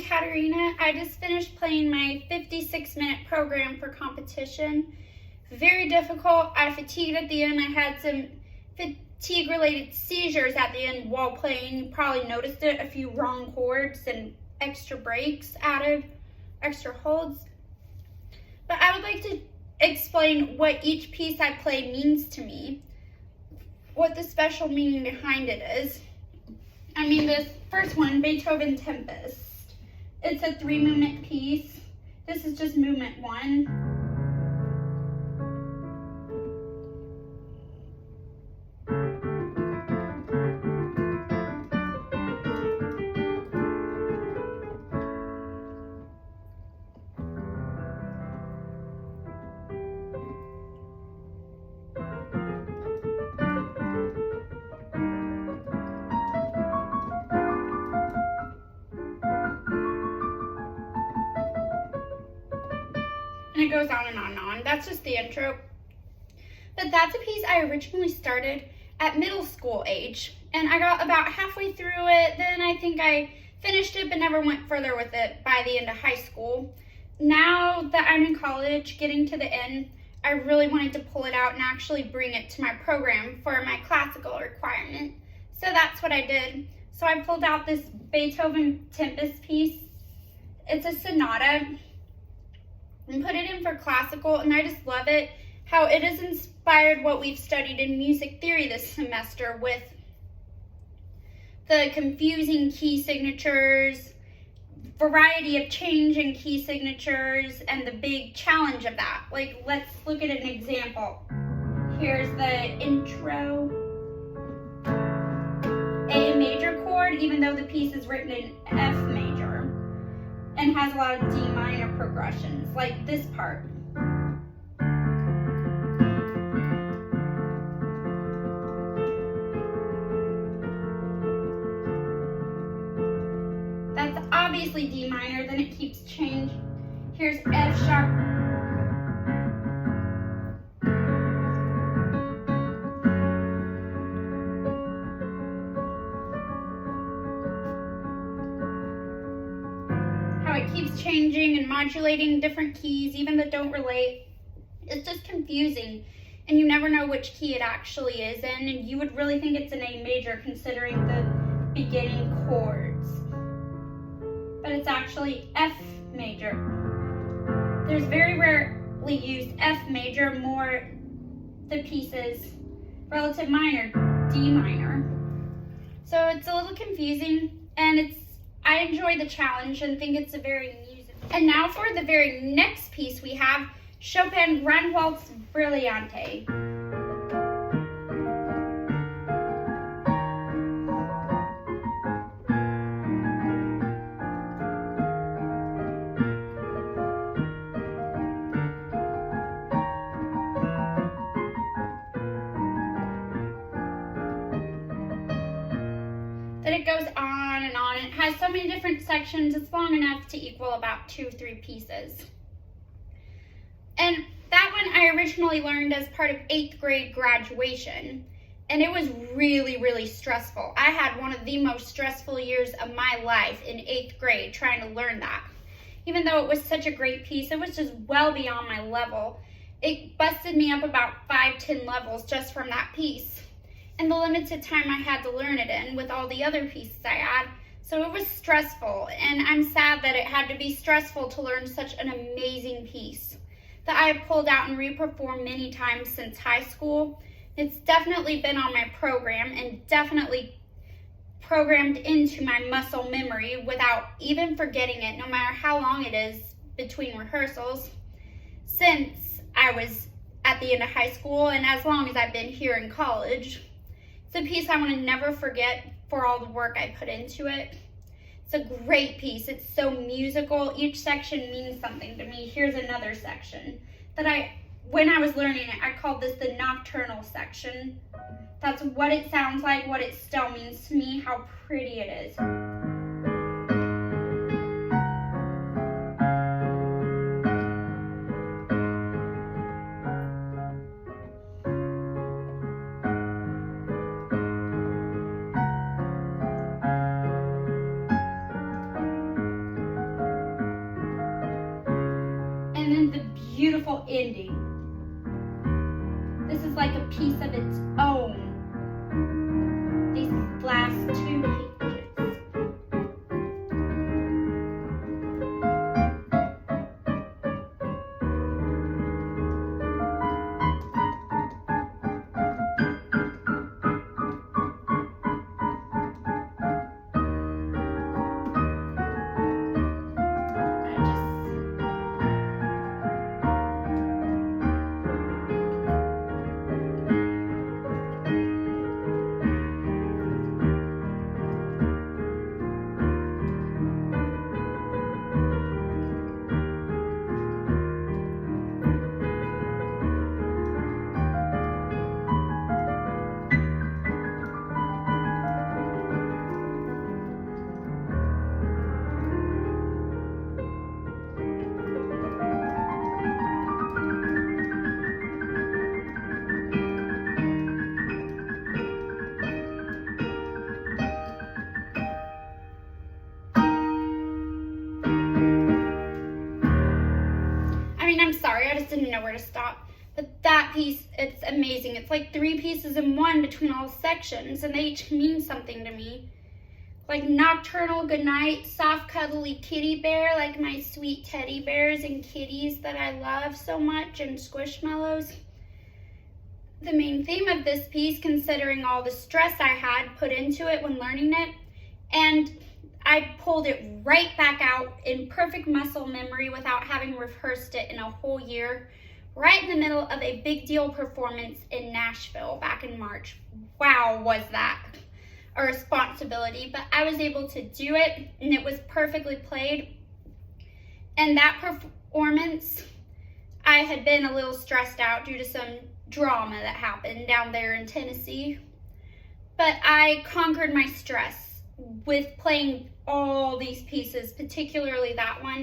Katerina. I just finished playing my 56-minute program for competition. Very difficult. I fatigued at the end. I had some fatigue-related seizures at the end while playing. You probably noticed it, a few wrong chords and extra breaks added, extra holds. But I would like to explain what each piece I played means to me, what the special meaning behind it is. I mean, this first one, Beethoven Tempest. It's a 3-movement piece. This is just movement 1. And it goes on and on and on. That's just the intro. But that's a piece I originally started at middle school age. And I got about halfway through it. Then I think I finished it but never went further with it by the end of high school. Now that I'm in college, getting to the end, I really wanted to pull it out and actually bring it to my program for my classical requirement. So that's what I did. So I pulled out this Beethoven Tempest piece. It's a sonata, and put it in for classical, and I just love it, how it has inspired what we've studied in music theory this semester with the confusing key signatures, variety of change in key signatures, and the big challenge of that. Like, let's look at an example. Here's the intro. A major chord, even though the piece is written in F major, and has a lot of D minor progressions, like this part. That's obviously D minor, then it keeps changing. Here's F sharp. It keeps changing and modulating different keys, even that don't relate. It's just confusing, and you never know which key it actually is in, and you would really think it's in A major considering the beginning chords. But it's actually F major. There's very rarely used F major, more the pieces relative minor, D minor. So it's a little confusing, and I enjoy the challenge and think it's a very musical. And now for the very next piece, we have Chopin Grand Waltz Brillante. Then it goes on and on. It has so many different sections. It's long enough to equal about 2-3 pieces. And that one I originally learned as part of 8th grade graduation. And it was really, really stressful. I had one of the most stressful years of my life in 8th grade trying to learn that. Even though it was such a great piece, it was just well beyond my level. It busted me up about 5-10 levels just from that piece, and the limited time I had to learn it in with all the other pieces I had. So it was stressful, and I'm sad that it had to be stressful to learn such an amazing piece that I have pulled out and re-performed many times since high school. It's definitely been on my program and definitely programmed into my muscle memory without even forgetting it, no matter how long it is between rehearsals, since I was at the end of high school and as long as I've been here in college. It's a piece I want to never forget for all the work I put into it. It's a great piece. It's so musical. Each section means something to me. Here's another section that when I was learning it, I called this the nocturnal section. That's what it sounds like, what it still means to me, how pretty it is. becomes like a piece of its own. These last 2 pages. I'm sorry, I just didn't know where to stop. But that piece, it's amazing. It's like 3 pieces in one between all sections, and they each mean something to me. Like nocturnal goodnight, soft cuddly kitty bear, like my sweet teddy bears and kitties that I love so much, and squishmallows. The main theme of this piece, considering all the stress I had put into it when learning it, and I pulled it right back out in perfect muscle memory without having rehearsed it in a whole year, right in the middle of a big deal performance in Nashville back in March. Wow, was that a responsibility, but I was able to do it, and it was perfectly played. And that performance, I had been a little stressed out due to some drama that happened down there in Tennessee, but I conquered my stress with playing all these pieces, particularly that one.